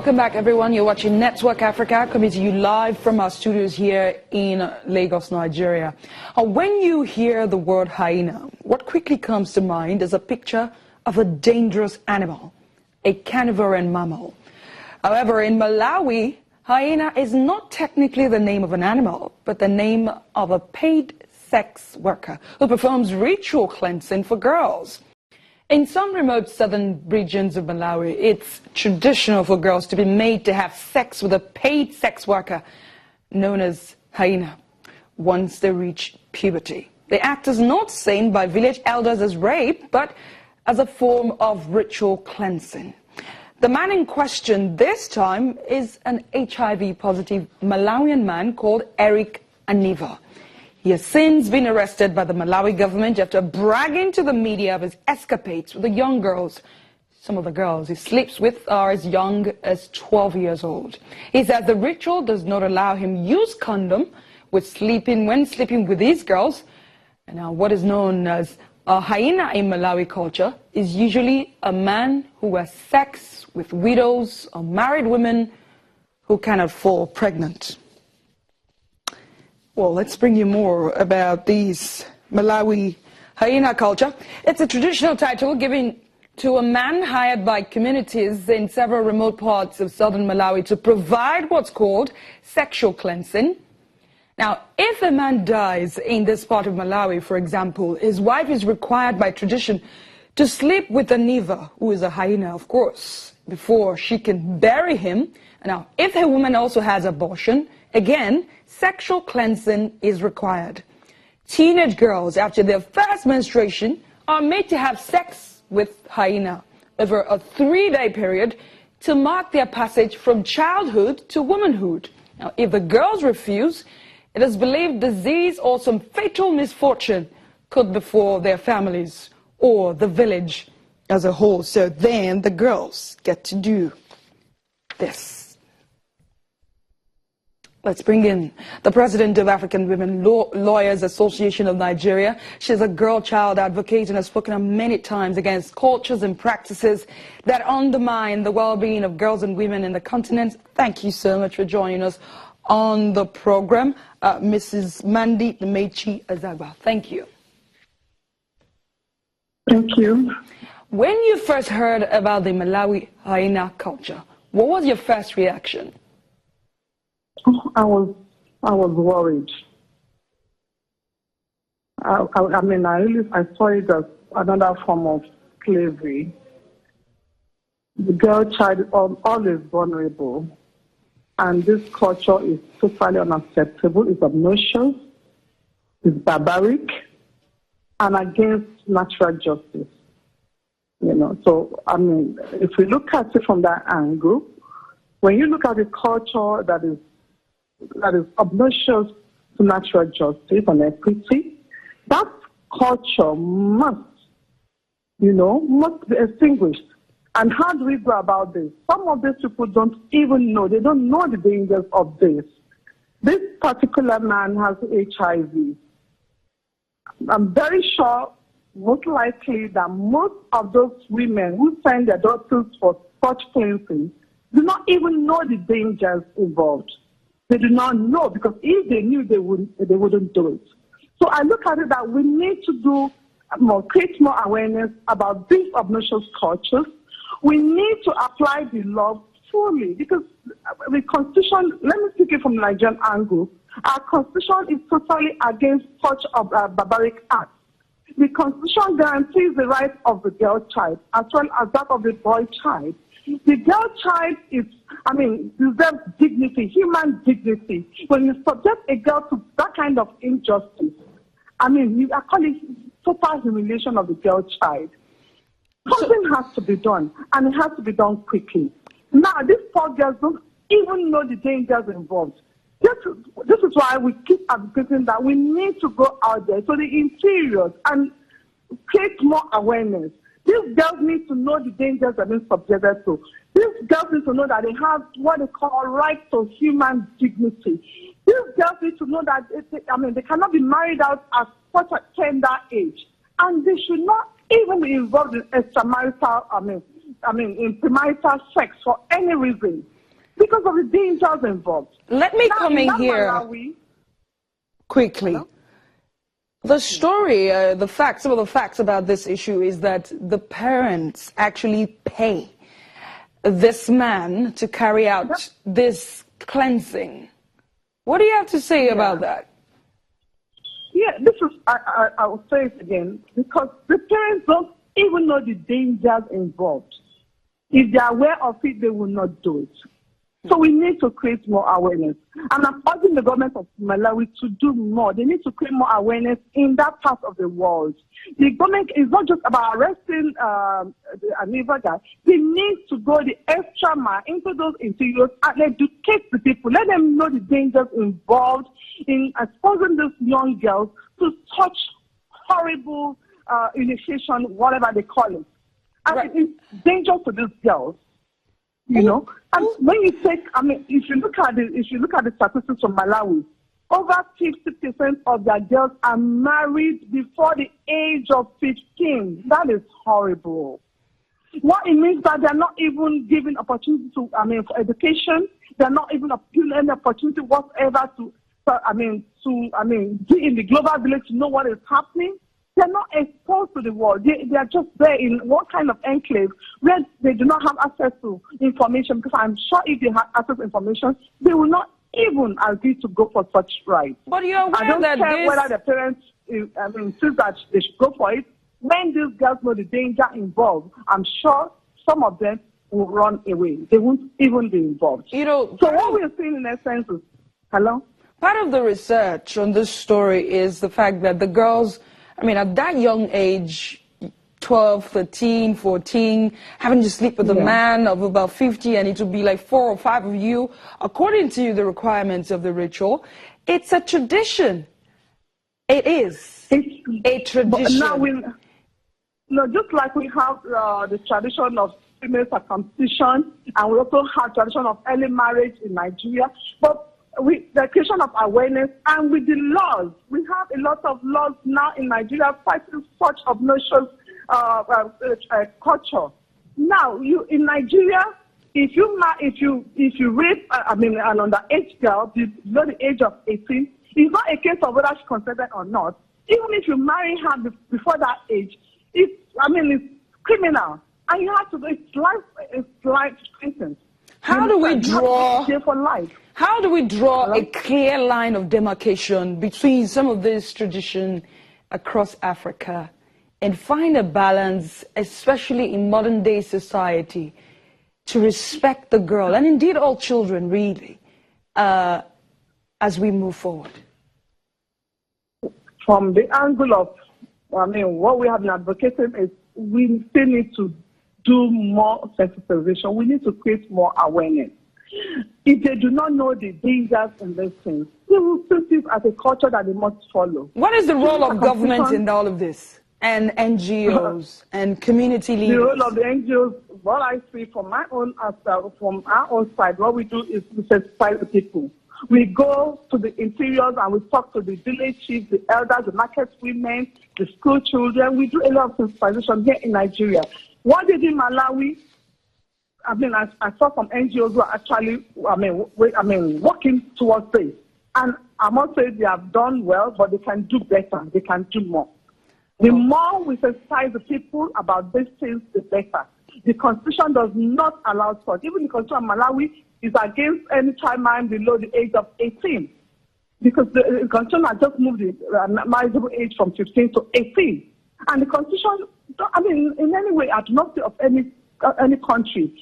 Welcome back, everyone. You're watching Netowrk Africa, coming to you live from our studios here in Lagos, Nigeria. When you hear the word hyena, what quickly comes to mind is a picture of a dangerous animal, a carnivorous mammal. However, in Malawi, hyena is not technically the name of an animal, but the name of a paid sex worker who performs ritual cleansing for girls. In some remote southern regions of Malawi, it's traditional for girls to be made to have sex with a paid sex worker known as hyena once they reach puberty. The act is not seen by village elders as rape, but as a form of ritual cleansing. The man in question this time is an HIV-positive Malawian man called Eric Aniva. He has since been arrested by the Malawi government after bragging to the media of his escapades with the young girls. Some of the girls he sleeps with are as young as 12 years old. He says the ritual does not allow him use condom when sleeping with these girls. And now what is known as a hyena in Malawi culture is usually a man who has sex with widows or married women who cannot fall pregnant. Well, let's bring you more about these Malawi hyena culture. It's a traditional title given to a man hired by communities in several remote parts of southern Malawi to provide what's called sexual cleansing. Now, if a man dies in this part of Malawi, for example, his wife is required by tradition to sleep with a Niva, who is a hyena, of course, before she can bury him. Now, if a woman also has abortion, again, sexual cleansing is required. Teenage girls, after their first menstruation, are made to have sex with hyena over a 3-day period to mark their passage from childhood to womanhood. Now, if the girls refuse, it is believed disease or some fatal misfortune could befall their families or the village as a whole. So then the girls get to do this. Let's bring in the president of African Women Lawyers Association of Nigeria. She's a girl child advocate and has spoken many times against cultures and practices that undermine the well-being of girls and women in the continent. Thank you so much for joining us on the program, Mrs. Mandi Mechi Azagba. Thank you. Thank you. When you first heard about the Malawi hyena culture, what was your first reaction? I was worried. I saw it as another form of slavery. The girl child is always vulnerable, and this culture is totally unacceptable. It's obnoxious, it's barbaric, and against natural justice. If we look at it from that angle, when you look at the culture that is obnoxious to natural justice and equity, that culture must be extinguished. And how do we go about this? Some of these people don't even know. They don't know the dangers of this. This particular man has HIV. I'm very sure, most likely, that most of those women who send their daughters for such cleansing do not even know the dangers involved. They do not know, because if they knew, they wouldn't do it. So I look at it that we need to create more awareness about these obnoxious cultures. We need to apply the law fully, because the Constitution, let me speak it from the Nigerian angle, our Constitution is totally against such barbaric acts. The Constitution guarantees the rights of the girl child as well as that of the boy child. The girl child deserves dignity, human dignity. When you subject a girl to that kind of injustice, you are calling total humiliation of the girl child. Something has to be done, and it has to be done quickly. Now, these poor girls don't even know the dangers involved. This is why we keep advocating that we need to go out there to the interiors and create more awareness. These girls need to know the dangers they're being subjected to. These girls need to know that they have what they call right to human dignity. These girls need to know that they cannot be married out at such a tender age, and they should not even be involved in extramarital in premarital sex for any reason because of the dangers involved. Let me come in here Malawi, quickly. Hello? The story, some of the facts about this issue is that the parents actually pay this man to carry out this cleansing. What do you have to say about that? Yeah, I will say it again, because the parents don't even know the dangers involved. If they are aware of it, they will not do it. So we need to create more awareness. And I'm urging the government of Malawi to do more. They need to create more awareness in that part of the world. The government is not just about arresting an evil guy. They need to go the extra mile into those interiors and educate the people. Let them know the dangers involved in exposing these young girls to such horrible initiation, whatever they call it. And it's dangerous to these girls. You know, and when you take, if you look at the statistics from Malawi, over 50% of their girls are married before the age of 15. That is horrible. What it means that they're not even given opportunity to, for education. They're not even given any opportunity whatsoever to be in the global village to know what is happening. They're not exposed to the world. They are just there in one kind of enclave where they do not have access to information, because I'm sure if they have access to information, they will not even agree to go for such rights. But you're aware I don't that care whether the parents insist that they should go for it. When these girls know the danger involved, I'm sure some of them will run away. They won't even be involved. You know, so what we're seeing in essence is, hello? Part of the research on this story is the fact that the girls, at that young age, 12, 13, 14, having to sleep with a man of about 50, and it would be like 4 or 5 of you, according to the requirements of the ritual, it's a tradition. It is a tradition. Now just like we have the tradition of female circumcision, and we also have tradition of early marriage in Nigeria, but with the creation of awareness and with the laws, we have a lot of laws now in Nigeria fighting such obnoxious culture. Now, in Nigeria, if you rape an underage girl below the age of 18, it's not a case of whether she consented or not. Even if you marry her before that age, it's criminal, and you have to do it's life sentence. How do we draw? For life. How do we draw a clear line of demarcation between some of this tradition across Africa and find a balance, especially in modern day society, to respect the girl and indeed all children really as we move forward? From the angle of, what we have been advocating is we still need to do more sensitization. We need to create more awareness. If they do not know the dangers in these things, they will see this as a culture that they must follow. What is the role of government in all of this, and NGOs and community leaders? The role of the NGOs, what I see from our own side, what we do is we sensitize the people. We go to the interiors and we talk to the village chiefs, the elders, the market women, the school children. We do a lot of sensitization here in Nigeria. What they did in Malawi, I saw some NGOs who are actually, working towards this. And I must say they have done well, but they can do better. They can do more. The more we sensitize the people about these things, the better. The Constitution does not allow such. Even the Constitution of Malawi is against any child marrying below the age of 18. Because the Constitution has just moved the marriageable age from 15 to 18. And the Constitution, in any way, I do not see of any country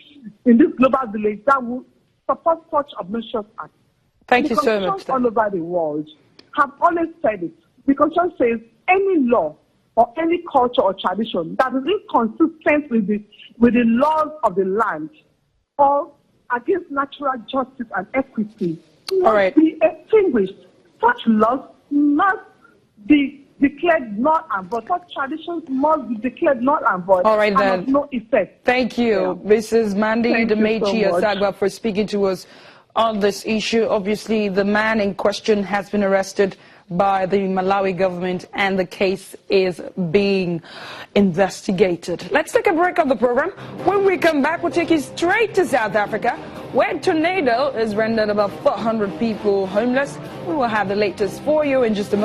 in this global village that will support such obnoxious acts. Thank you so much. All over the world have always said it. The Constitution says any law or any culture or tradition that is inconsistent with the laws of the land or against natural justice and equity must be extinguished. Such laws must be declared null and void. Such traditions must be declared null and void. All right, then. Have no effect. Thank you, Mrs. Mandy Demechi Asagba, for speaking to us on this issue. Obviously, the man in question has been arrested by the Malawi government, and the case is being investigated. Let's take a break on the program. When we come back, we'll take you straight to South Africa, where a tornado has rendered about 400 people homeless. We will have the latest for you in just a moment.